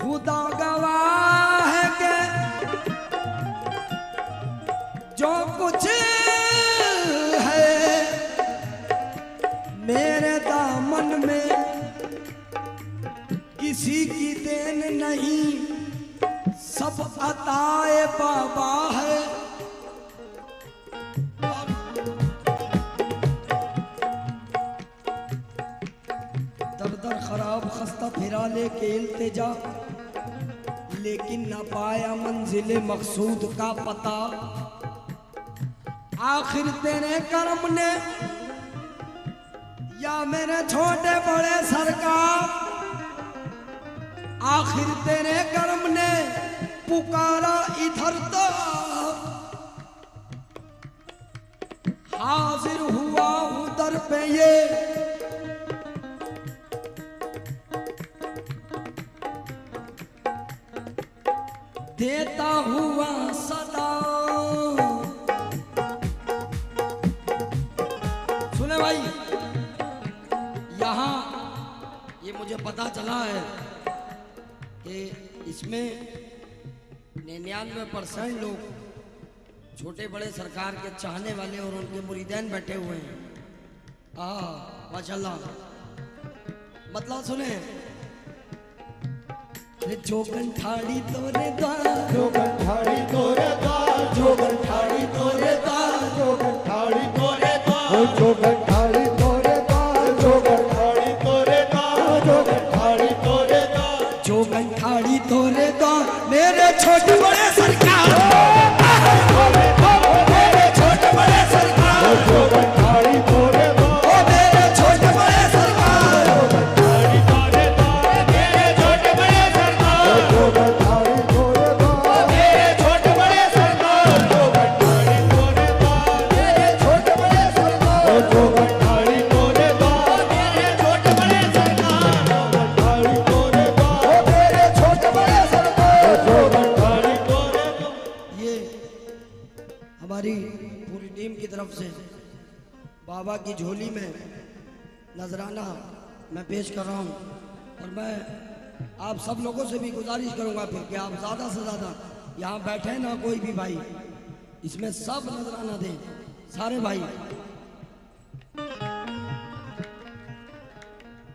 खुदा गवाह है के जो कुछ है मेरे दामन में किसी की देन नहीं, सब अताए बाबा है। दर खराब खस्ता फिरा लेके इल्तिजा, लेकिन न पाया मंजिल मकसूद का पता। आखिर तेरे कर्म ने या मेरे छोटे बड़े सरकार, आखिर तेरे कर्म ने पुकारा इधर तो हाजिर हुआ उधर पे ये। देता हुआ सदा। सुने भाई, यहाँ ये मुझे पता चला है कि इसमें 99% लोग छोटे बड़े सरकार के चाहने वाले और उनके मुरीदैन बैठे हुए हैं। माशाल्लाह। मतलब सुने, जोगन ठाड़ी तोरे द्वार, जोगन ठाड़ी तोरे द्वार, जोगन ठाड़ी तोरे द्वार, जोगन ठाड़ी तोरे द्वार, जोगन ठाड़ी तोरे द्वार, जोगन ठाड़ी तोरे द्वार, जोगन ठाड़ी तोरे द्वार, जोगन ठाड़ी तोरे द्वार। मेरे छोटे बड़े सरकार, मेरे छोटे बड़े सरकार, जोगन ठाड़ी तोरे द्वार, मेरे छोटे बड़े सरकार, जोगन ठाड़ी तोरे द्वार, मेरे छोटे बड़े सरकार, जोगन ठाड़ी तोरे द्वार, मेरे छोटे बड़े सरकार, जोगन ठाड़ी तोरे द्वार, मेरे छोटे बड़े सरकार, जोगन ठाड़ी तोरे द्वार, मेरे छोटे बड़े सरकार, जोगन ठाड़ी तोरे द्वार, मेरे छोटे बड़े सरकार, जोगन ठाड़ी तोरे द्वार। ये हमारी पूरी टीम की तरफ से बाबा की झोली में नजराना मैं पेश कर रहा हूँ। और मैं आप सब लोगों से भी गुजारिश करूंगा फिर कि आप ज़्यादा से ज़्यादा यहाँ बैठे ना कोई भी भाई, इसमें सब नजराना दें, सारे भाई।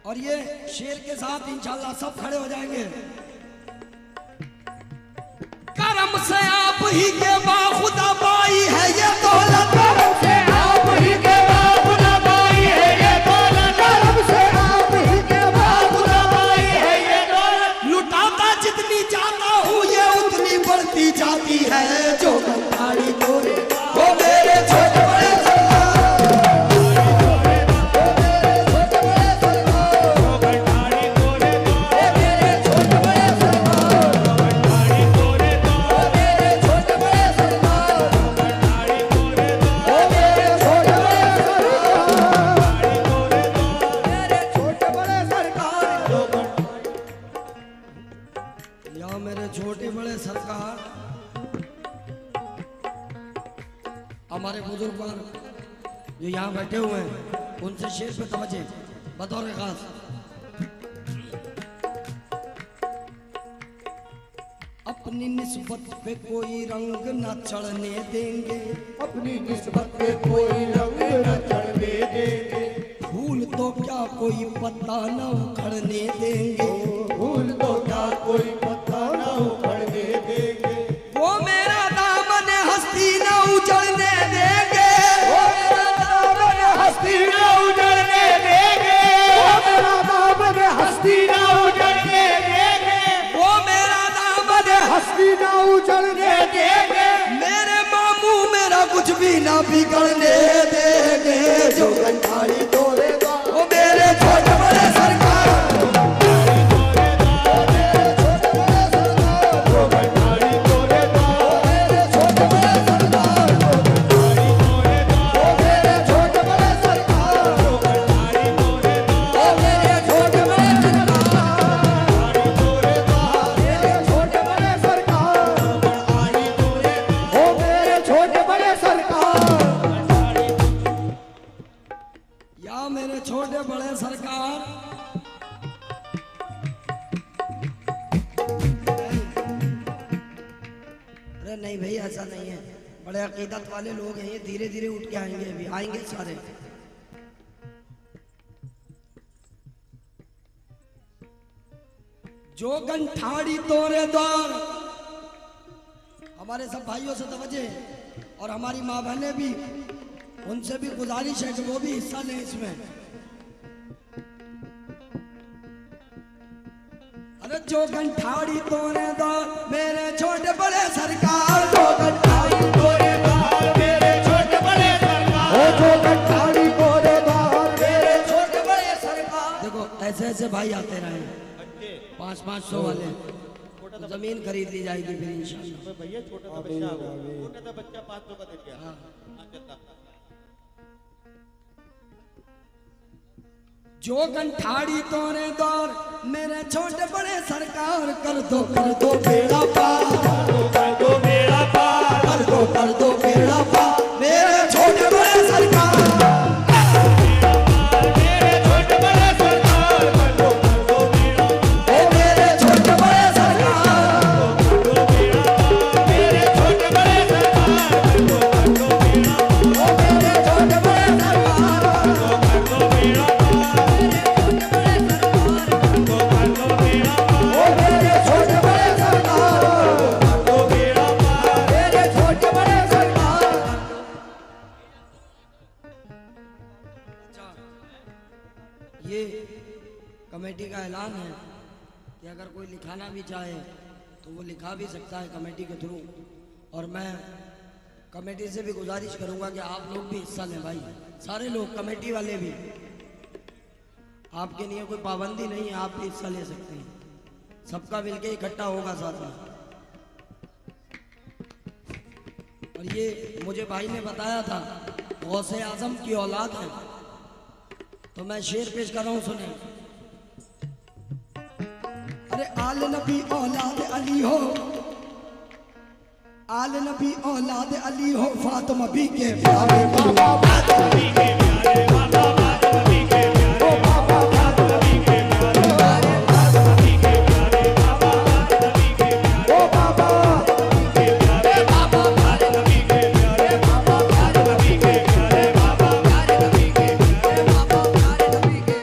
और ये शेर के साथ इंशाल्लाह सब खड़े हो जाएंगे। करम से आप ही के बाखुदा पाई है ये दौलत, करम से आप ही के बाखुदा पाई है ये दौलत, करम से आप ही के बाखुदा पाई है ये दौलत। लुटाता जितनी जाता हूँ ये उतनी बढ़ती जाती है। जो गंधाड़ी तोरे वो मेरे छोटे बड़े हमारे बुजुर्ग जो यहाँ बैठे हुए हैं उनसे शेर पे तवज्जो बतौर खास। अपनी निस्बत पे कोई रंग न चढ़ने देंगे, अपनी निस्बत पे कोई रंग न चढ़ने देंगे, फूल तो क्या कोई पत्ता न उखड़ने देंगे, फूल तो क्या कोई पत्ता न उखड़ने देंगे, वो मेरा दामन हस्ती न उजड़ने देंगे, वो मेरा दामन हस्ती न उजड़ने देंगे, वो मेरा दामन हस्ती न उजड़ने देंगे, वो मेरा दामन हस्ती न उजड़ने देंगे, मेरे मामू मेरा कुछ भी ना बिगड़ने देंगे। जो गंधाड़ी तोरे वो मेरे छोटे बड़े सरकार, नहीं भाई ऐसा नहीं है, बड़े अकीदत वाले लोग हैं ये, धीरे धीरे उठ के आएंगे, अभी आएंगे सारे। जो गंठाड़ी तोरे द्वार, हमारे सब भाइयों से तवज्जो, और हमारी माँ बहनें भी, उनसे भी गुजारिश है कि वो भी हिस्सा लें इसमें। अरे जो गंठाड़ी तोरे द्वार मेरे छोटे बड़े सरकार, जो गंठाड़ी तोरे द्वार मेरे छोटे बड़े सरकार, जो गंठाड़ी तोरे द्वार मेरे छोटे बड़े सरकार। देखो ऐसे ऐसे भाई आते रहे, 500-500 वाले, तो जमीन खरीद ली जाएगी फिर इंशाल्लाह। भैया छोटा सा बच्चा, छोटा सा बच्चा 500 का दे दिया। हाँ। जो गंठाड़ी तोरे दौर मेरे छोटे बड़े सरकार, कर दो बेड़ा पार, कर दो बेड़ा पार, कर दो बेड़ा पार मेरे छोटे बड़े सरकार, मेरे छोटे बड़े सरकार, कर दो बेड़ा पार, मेरे छोटे बड़े सरकार, मेरे छोटे बड़े सरकार, कर दो बेड़ा पार, मेरे छोटे बड़े सरकार, कर दो बेड़ा पार। ये कमेटी का ऐलान है कि अगर कोई लिखाना भी चाहे तो वो लिखा भी सकता है कमेटी के थ्रू, और मैं कमेटी से भी गुजारिश करूंगा कि आप लोग भी हिस्सा लें भाई, सारे लोग, कमेटी वाले भी, आपके लिए कोई पाबंदी नहीं है, आप भी हिस्सा ले सकते हैं, सबका मिलके इकट्ठा होगा साथ में। और ये मुझे भाई ने बताया था गौसे आजम की औलाद है, तो मैं शेर पेश कर रहा हूं, सुने। अरे आल नबी औलाद अली हो, आल नबी औलाद अली हो, फातिमा भी के प्यारे बाबा, फातिमा भी के प्यारे बाबा, फातिमा भी के प्यारे बाबा, फातिमा भी के प्यारे बाबा, फातिमा भी के प्यारे बाबा, फातिमा भी के प्यारे ओ बाबा, के प्यारे बाबा, फातिमा भी के प्यारे बाबा, फातिमा भी के प्यारे बाबा, फातिमा भी के प्यारे बाबा, फातिमा भी के।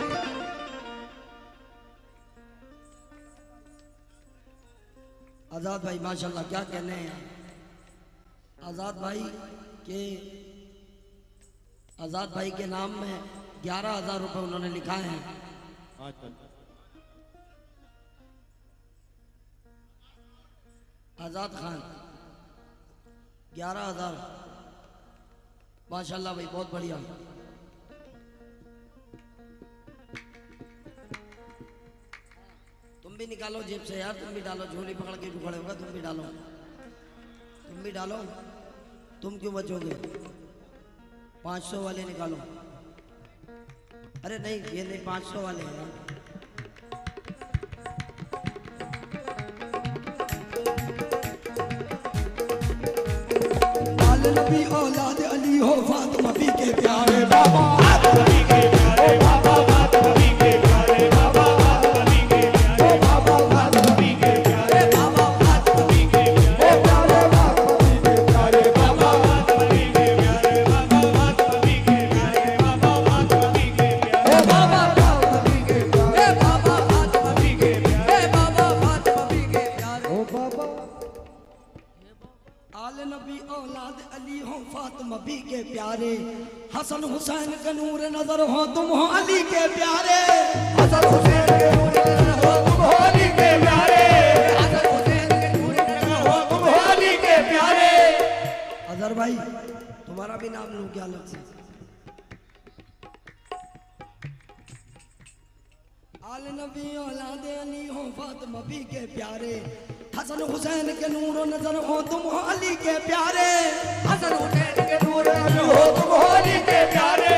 आजाद भाई माशाल्लाह क्या कहने हैं, आजाद भाई के, आजाद भाई के नाम में 11,000 रुपए उन्होंने लिखा है। आजाद खान 11,000, माशाल्लाह भाई बहुत बढ़िया। तुम भी निकालो जेब से यार, तुम भी डालो, झोली पकड़ के भी खड़े होगा, तुम भी डालो, तुम भी डालो, तुम क्यों बचोगे? 500 वाले निकालो। अरे नहीं ये नहीं, 500 वाले हैं यार। आल नबी औलाद अली हो, फातिमा भी के प्यारे बाबा, फातिमा भी के प्यारे बाबा, फातिमा भी के प्यारे बाबा, फातिमा भी के प्यारे बाबा, फातिमा भी के प्यारे बाबा, फातिमा भी के प्यारे बाबा, फातिमा भी के प्यारे बाबा, फातिमा भी के प्यारे बाबा, फातिमा भी के प्यारे बाबा, फातिमा भी के प्यारे बाबा, फातिमा भी के प्यारे बाबा, फातिमा भी के प्यारे बाबा, फातिमा भी के प्यारे ओ बाबा। आल नबी औलाद अली हो, फातिमा भी के प्यारे, हसन हुसैन का नूर नजर हो, तुम हो अली के प्यारे, हसन हुसैन के नूर नजर हो, तुम हो अली के प्यारे, हसन हुसैन के नूर नजर हो, तुम हो अली के प्यारे। अजहर भाई तुम्हारा भी नाम लूं क्या अलग से? आल नबी औलाद अली हो, फातिमा भी के प्यारे, हसन हुसैन के नूर नजर हो, तुम हो अली के प्यारे, हसन हुसैन के नूर नजर हो, तुम हो अली के प्यारे,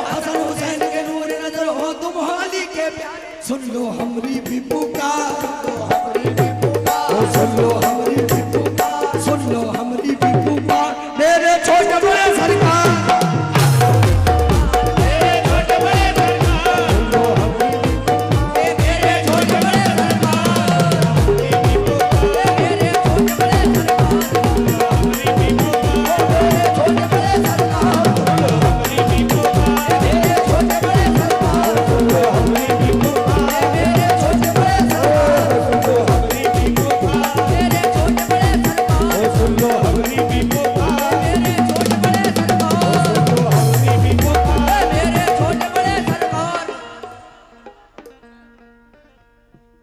हसन हुसैन के नूर नजर हो, तुम हो अली के प्यारे। सुन लो हमरी भी पुकार, सुन लो हमरी भी पुकार, सुन लो हमरी भी पुकार मेरे छोटे बड़े सरकार,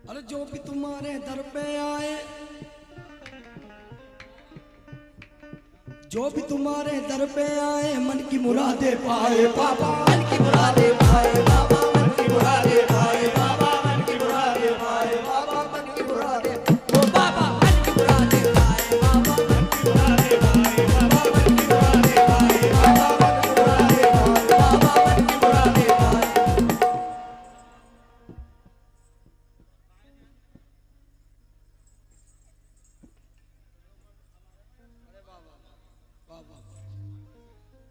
अरे जो भी तुम्हारे दर पे आए, जो भी तुम्हारे दर पे आए, मन की मुरादे पाए बाबा, मन की मुरादे पाए बाबा, मन की मुरादे पाए बाबा, मन की मुरादे पाए बाबा, मन की मुरादे ओ बाबा, मन की मुरादे पाए बाबा, मन की मुरादे पाए बाबा, मन की मुरादे पाए बाबा, मन की मुरादे पाए बाबा, मन की मुरादे पाए।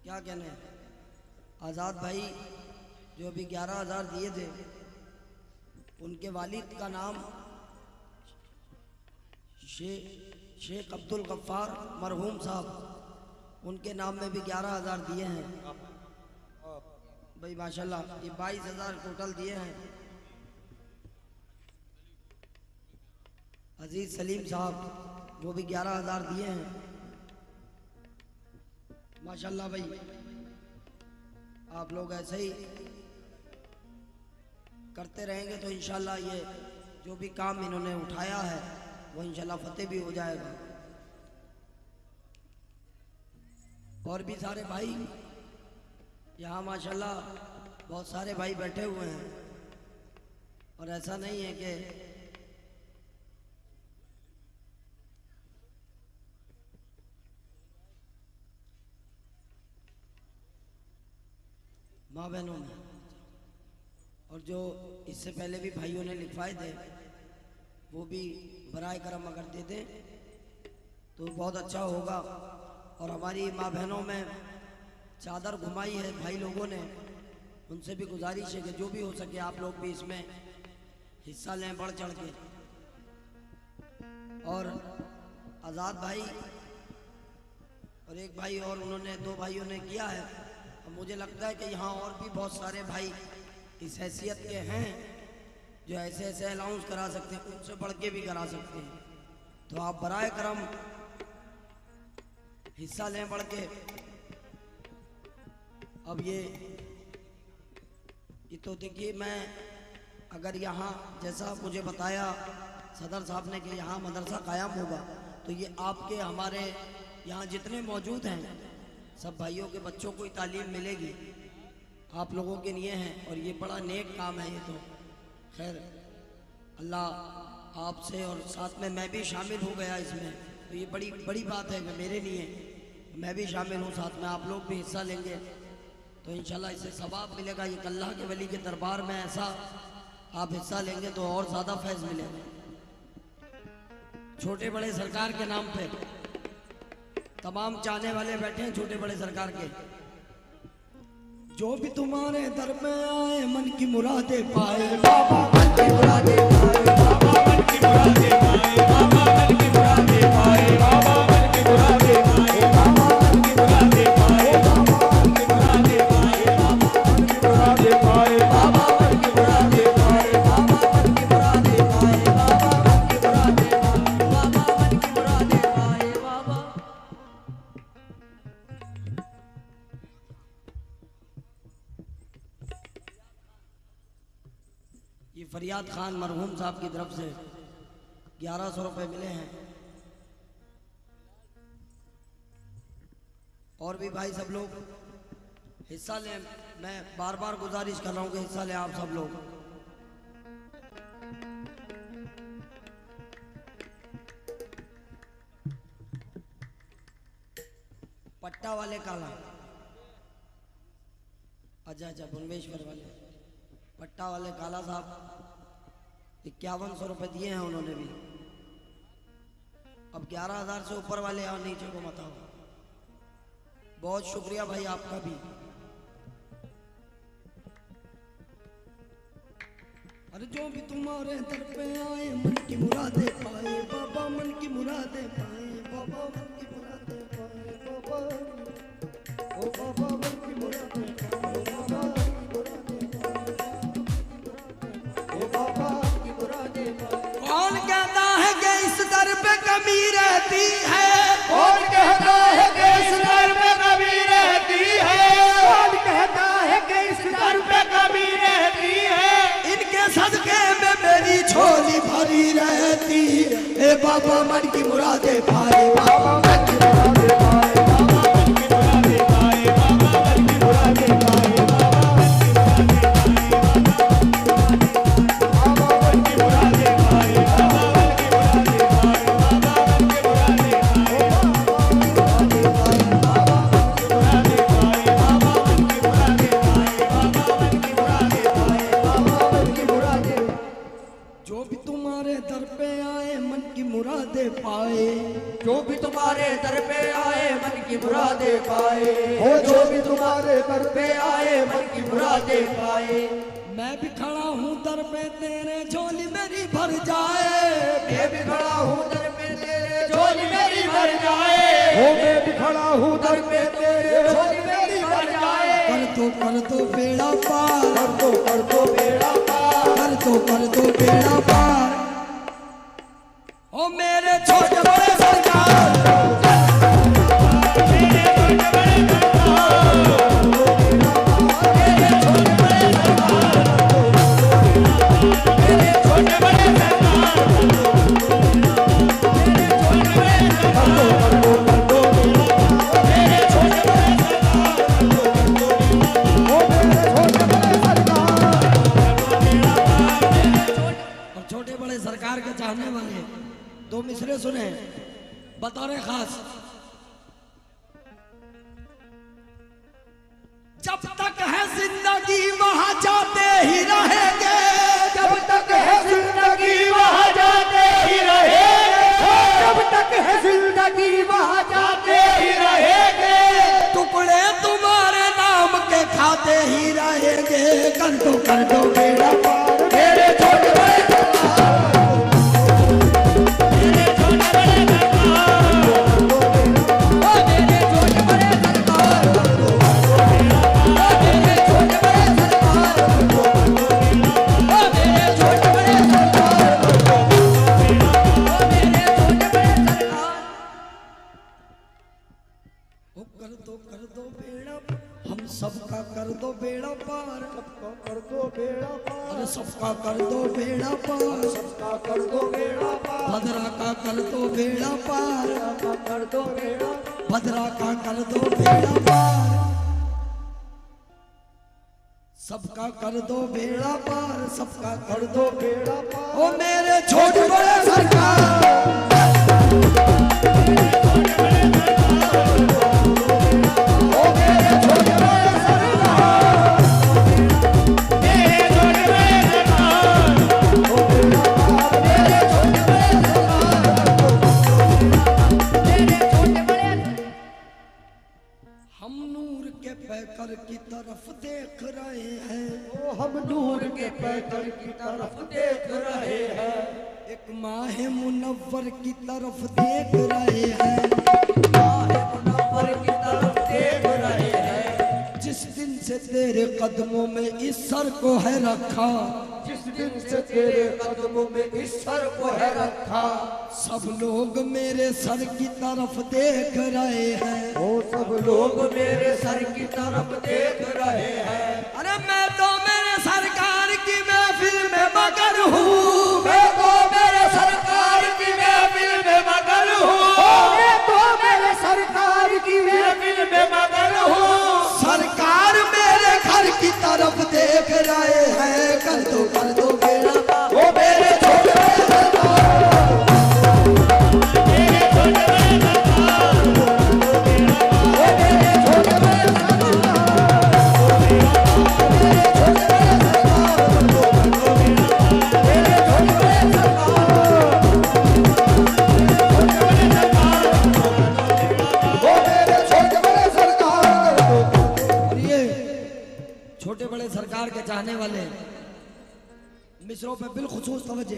क्या कहने हैं आज़ाद भाई जो अभी 11,000 दिए थे, उनके वालिद का नाम शेख अब्दुल गफ्फार मरहूम साहब, उनके नाम में भी 11,000 दिए हैं भाई माशाल्लाह। ये 22,000 टोटल दिए हैं। अजीज सलीम साहब वो भी 11,000 दिए हैं माशाल्लाह। भाई आप लोग ऐसे ही करते रहेंगे तो इंशाल्लाह ये जो भी काम इन्होंने उठाया है वो इंशाल्लाह फतेह भी हो जाएगा। और भी सारे भाई यहाँ माशाल्लाह बहुत सारे भाई बैठे हुए हैं, और ऐसा नहीं है कि माँ बहनों में, और जो इससे पहले भी भाइयों ने लिखवाए थे वो भी बराए करम अगर दे दें तो बहुत अच्छा होगा। और हमारी माँ बहनों में चादर घुमाई है भाई लोगों ने, उनसे भी गुजारिश है कि जो भी हो सके आप लोग भी इसमें हिस्सा लें बढ़ चढ़ के। और आज़ाद भाई और एक भाई और उन्होंने 2 भाइयों ने किया है, और मुझे लगता है कि यहाँ और भी बहुत सारे भाई इस हैसियत के हैं जो ऐसे ऐसे अनाउंस करा सकते हैं, उनसे बढ़ के भी करा सकते हैं। तो आप बराए करम हिस्सा लें बढ़ के। अब ये तो देखिए, मैं अगर यहाँ जैसा मुझे बताया सदर साहब ने कि यहाँ मदरसा कायम होगा, तो ये आपके हमारे यहाँ जितने मौजूद हैं सब भाइयों के बच्चों को ही तालीम मिलेगी, आप लोगों के लिए हैं। और ये बड़ा नेक काम है। ये तो खैर अल्लाह आपसे, और साथ में मैं भी शामिल हो गया इसमें, तो ये बड़ी बड़ी बात है कि मेरे लिए मैं भी शामिल हूँ, साथ में आप लोग भी हिस्सा लेंगे तो इंशाल्लाह इससे सवाब मिलेगा। ये अल्लाह के वली के दरबार में ऐसा आप हिस्सा लेंगे तो और ज़्यादा फैज़ मिलेगा। छोटे बड़े सरकार के नाम पे तमाम चाहने वाले बैठे हैं छोटे बड़े सरकार के। जो भी तुम्हारे दर पे आए, मन की मुरादे पाए बाबा, मन की मुरादे पाए बाबा, मन की मुरादे पाए बाबा, मन की मुरादे पाए बाबा, मन की मुरादे पाए बाबा, मन की मुरादे पाए बाबा, मन की मुरादे पाए बाबा, मन की मुरादे पाए बाबा, मन की मुरादे पाए बाबा, मन की मुरादे पाए बाबा, मन की मुरादे पाए बाबा, मन की मुरादे पाए बाबा। ये फरियाद खान मरहूम साहब की तरफ से 1100 रुपये मिले हैं। और भी भाई सब लोग हिस्सा लें, मैं बार बार गुजारिश कर रहा हूँ कि हिस्सा लें आप सब लोग। पट्टा वाले काला, अच्छा भुवनेश्वर वाले पट्टा वाले काला साहब 5100 रुपये दिए हैं उन्होंने भी। अब 11,000 से ऊपर वाले और नीचे को मत आओ। बहुत शुक्रिया भाई आपका भी। अरे जो भी तुम्हारे दर पे आए, मन की मुरादे पाए बाबा, मन की मुरादे पाए बाबा, मन की मुरादे पाए बाबा, ओ बाबा मन की मुरादे पाए बाबा, ओ बाबा की मुरादे पाए। कौन कहता है कि इस दर पे कमी रहती है? कौन कहता है कि इस दर पे कमी रहती है? कौन कहता है कि इस दर पे कमी रहती है? इनके सदके में मेरी झोली होती रहती। ए बाबा मन की मुरादे पाए, बाबा मन की मुरादे पाए, बाबा मन की मुरादे पाए, बाबा मन की मुरादे पाए, बाबा मन की मुरादे पाए, बाबा मन की मुरादे पाए, बाबा मन की मुरादे पाए, बाबा मन की मुरादे पाए, बाबा मन की मुरादे। जो भी तुम्हारे दर पे आए मन की मुरादे पाए, जो भी तुम्हारे दर पे आए मन की मुरादे पाए, हो जो भी तुम्हारे दर पे आए मन की मुरादे पाए। मैं भी खड़ा हूँ दर पे तेरे झोली मेरी भर जाए, मैं भी खड़ा हूँ दर पे तेरे झोली मेरी भर जाए, हो मैं भी खड़ा हूँ दर पे तेरे झोली मेरी भर जाए। कर दो बेड़ा पार, कर दो बेड़ा पार, कर दो बेड़ा पार। ओ मेरे छोटे बड़े सरकार, छोटे बड़े सरकार के चाहने वाले दो मिसरे सुने बतौर खास। जब तक है जिंदगी वहां जाते ही रहेंगे, जब तक है जिंदगी वहाँ जाते ही रहेंगे, जब तक है जिंदगी वहाँ जाते ही रहेंगे। टुकड़े तुम्हारे नाम के खाते ही रहेंगे। कर दो बेड़ा पार मेरे छोटे बड़े कर दो बेड़ा, हम सबका कर दो बेड़ा पार, कर दो बेड़ा पार, अरे सबका कर दो बेड़ा पार, सबका कर दो बेड़ा पार, भद्रा का कर दो बेड़ा पार, कर दो बेड़ा, भद्रा का कर दो बेड़ा पार, सबका कर दो बेड़ा पार, सबका कर दो बेड़ा पार। ओ मेरे छोटे बड़े सरकार, हम नूर के पैकर की तरफ देख रहे हैं, ओ हम नूर के पैकर की तरफ देख रहे हैं, एक माह मुनव्वर की तरफ देख रहे हैं, माह मुनव्वर की तरफ देख रहे हैं। जिस दिन से तेरे कदमों में इस सर को है रखा, जिस दिन से तेरे कदमों में इस सर को है रखा, सब लोग मेरे सर की तरफ देख रहे हैं। वो सब लोग मेरे सर की तरफ देख रहे हैं। अरे मैं तो मेरे सरकार की महफिल में मगन हूँ, मैं तो मेरे सरकार की महफिल में मगन हूँ, मैं तो मेरे सरकार की महफिल में मगन हूँ। सरकार मेरे घर की तरफ देख रहे हैं। कर दो बेड़ा वो मेरे छोटे छोटे बड़े सरकार के चाहने वाले मिसरों पे बिलखुसूस तवज्जो।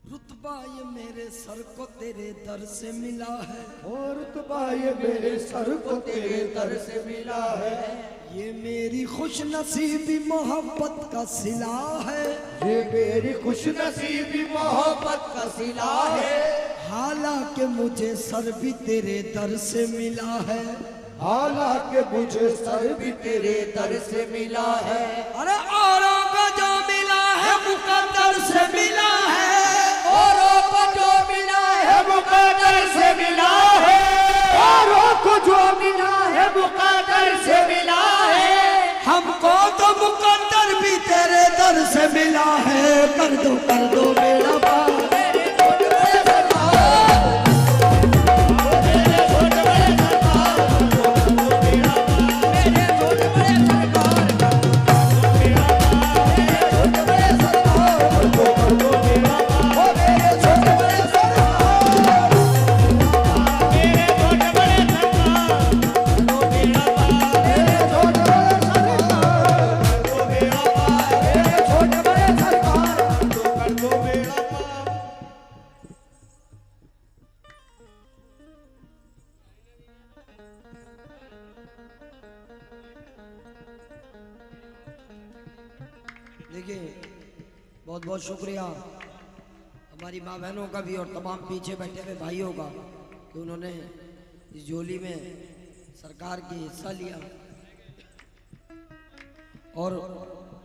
रुतबा ये मेरे सर को तेरे दर से मिला है, और रुतबा ये मेरे सर को तेरे दर से मिला है। ये मेरी खुश नसीबी मोहब्बत का सिला है, ये मेरी खुश नसीबी मोहब्बत का सिला है। हालांकि मुझे सर भी तेरे दर से मिला है, हालांकि मुझे सर भी तेरे दर से मिला है। अरे औरों को जो मिला है मुकद्दर से प्यार भी तेरे दर से मिला है, कर दो मेरा पार। देखिए, बहुत बहुत शुक्रिया हमारी माँ बहनों का भी और तमाम पीछे बैठे हुए भाइयों का कि उन्होंने इस झोली में सरकार की हिस्सा लिया, और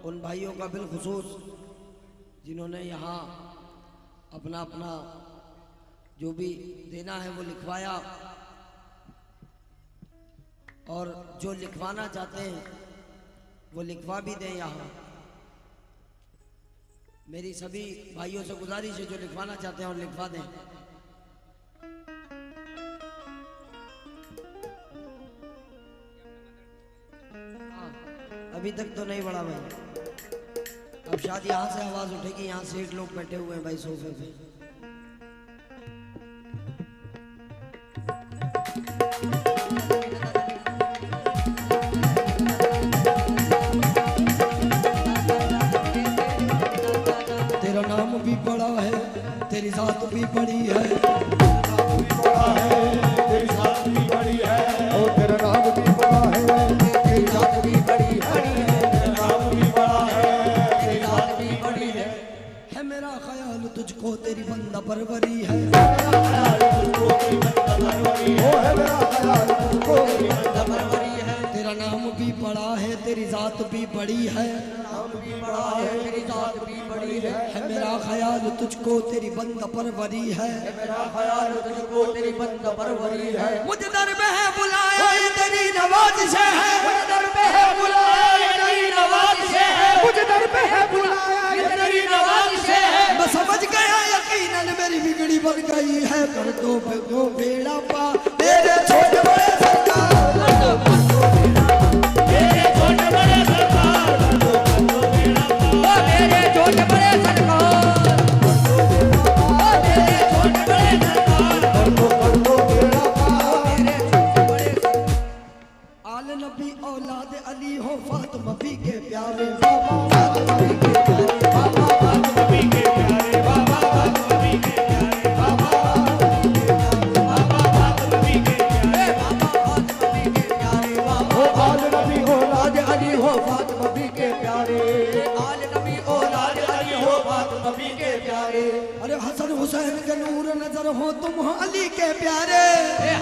उन भाइयों का बिलखुसूस जिन्होंने यहाँ अपना अपना जो भी देना है वो लिखवाया, और जो लिखवाना चाहते हैं वो लिखवा भी दें। यहाँ मेरी सभी भाइयों से गुजारिश है जो लिखवाना चाहते हैं और लिखवा दें। अभी तक तो नहीं बढ़ा भाई, अब शायद यहाँ से आवाज उठेगी। यहाँ सेठ लोग बैठे हुए हैं भाई सोफे पे। तेरा नाम भी बड़ा है, तेरी जात भी बड़ी है, तेरी जात भी बड़ी है, और तेरा नाम भी बड़ा है, तेरी जात भी बड़ी है, तेरा नाम भी बड़ा है, तेरी जात भी बड़ी है मेरा ख्याल तुझको तेरी बंदा परवरी है, तेरा नाम भी बड़ा है, तेरी जात भी बड़ी है, तेरी जात भी बड़ी है मेरा ख्याल तुझको तेरी बंदा परवरी है, मेरा ख्याल तुझको तेरी बंदा परवरी है। मुझ दर में है बुलाया ये तेरी नवाज़िश है, मुझ दर पे है बुलाया ये तेरी नवाज़िश है, मुझ दर पे है बुलाया ये तेरी नवाज़िश है। मैं समझ गया यकीनन मेरी बिगड़ी बन गई है, कर दो बेड़ा पार मेरे छोटे बड़े सरकार, मेरे छोटे बड़े सरकार, मेरे छोटे बड़े सरकार, मेरे छोटे बड़े सरकार, आल नबी औलाद अली हो फातिमा भी के प्यारे बाबा, फातिमा भी के प्यारे बाबा, फातिमा भी के प्यारे बाबा, फातिमा भी के प्यारे बाबा, फातिमा भी के प्यारे बाबा, फातिमा भी के प्यारे बाबा। आल नबी औलाद अली हो फातिमा भी के प्यारे, आल नबी औलाद अली हो फातिमा भी के प्यारे। अरे हसन हुसैन के नूर नजर हो तुम हो अली के प्यारे,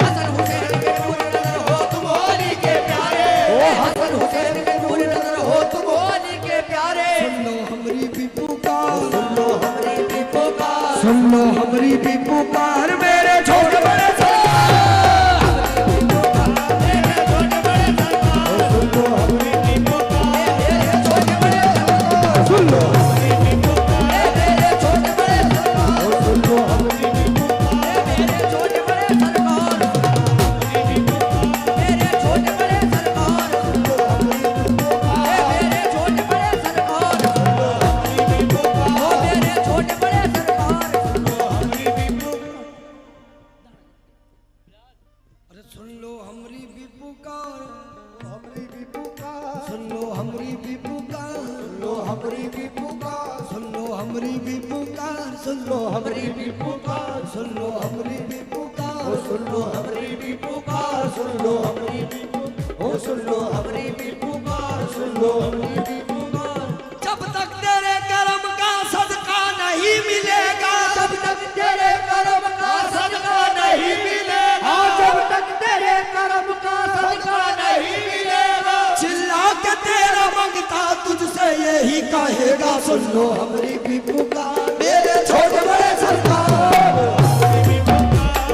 हसन हुसैन के नूर नजर हो तुम अली के प्यारे, ओ हसन हुसैन के नूर नजर हो तुम अली के प्यारे। सुन लो हमरी भी पुकार, सुन लो हमारी भी पुकार, सुन लो हमरी भी पुकार मेरे छोटे बड़े सरकार, मेरे छोटे बड़े सरकार, सुन लो हमारी भी पुकार, मेरे छोटे बड़े सरकार, सुन लो हमारी भी पुकार, मेरे छोटे बड़े सरकार, सुन लो हमारी भी पुकार, मेरे छोटे बड़े सरकार, हमारी भी पुकार, मेरे छोटे बड़े सरकार, सुन लो हमारी भी पुकार, मेरे छोटे बड़े सरकार, सुन लो हमारी भी पुकार, मेरे छोटे बड़े सरकार, सुन लो हमारी भी पुकार। अरे सुन लो हमरी भी पुकार, हमारी भी पुकार, सुन लो हमरी भी पुकार, सुन लो हमारी भी पुकार, सुन लो हमरी भी पुकार, सुन सुन लो हमारी भी पुकार, सुन लो हमरी भी पुकार, ओ सुन लो हमारी भी पुकार, सुन लो हमारी भी पुकार, ओ सुन लो हमारी भी पुकार, सुन लो हमारी भी पुकार। जब तक तेरे कर्म का सदका नहीं मिलेगा, जब तक तेरे कर्म का सदका नहीं मिलेगा, जब तक तेरे कर्म का सदका नहीं मिलेगा, चिल्ला के तेरा मंगता तुझसे यही कहेगा, सुन लो हमरी भी पुकार मेरे छोटे बड़े सरकार,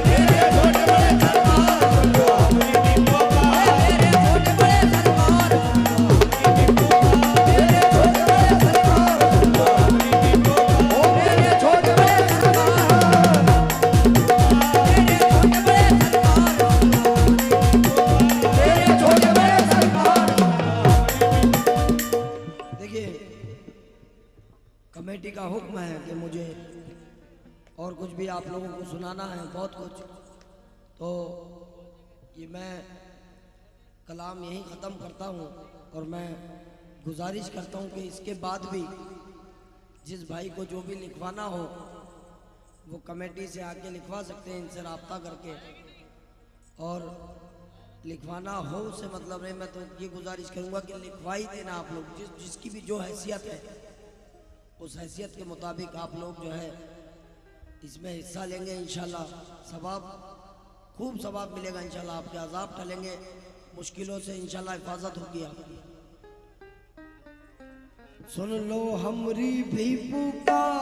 मेरे छोटे बड़े सरकार, सुन लो हमारी भी पुकार, मेरे छोटे बड़े सरकार, मेरे छोटे कमेटी का हुक्म है कि मुझे और कुछ भी आप लोगों को सुनाना है, बहुत कुछ। तो ये मैं कलाम यहीं ख़त्म करता हूँ और मैं गुजारिश करता हूँ कि इसके बाद भी जिस भाई को जो भी लिखवाना हो वो कमेटी से आके लिखवा सकते हैं, इनसे रब्ता करके। और लिखवाना हो से मतलब है, मैं तो ये गुजारिश करूँगा कि लिखवा ही देना आप लोग, जिसकी भी जो हैसियत है उस हैसियत के मुताबिक आप लोग जो है इसमें हिस्सा लेंगे। इंशाल्लाह सवाब, खूब सवाब मिलेगा इंशाल्लाह, आपके अजाब टलेंगे, मुश्किलों से इंशाल्लाह हिफाजत होगी आपकी। सुन लो हमरी भी पुकार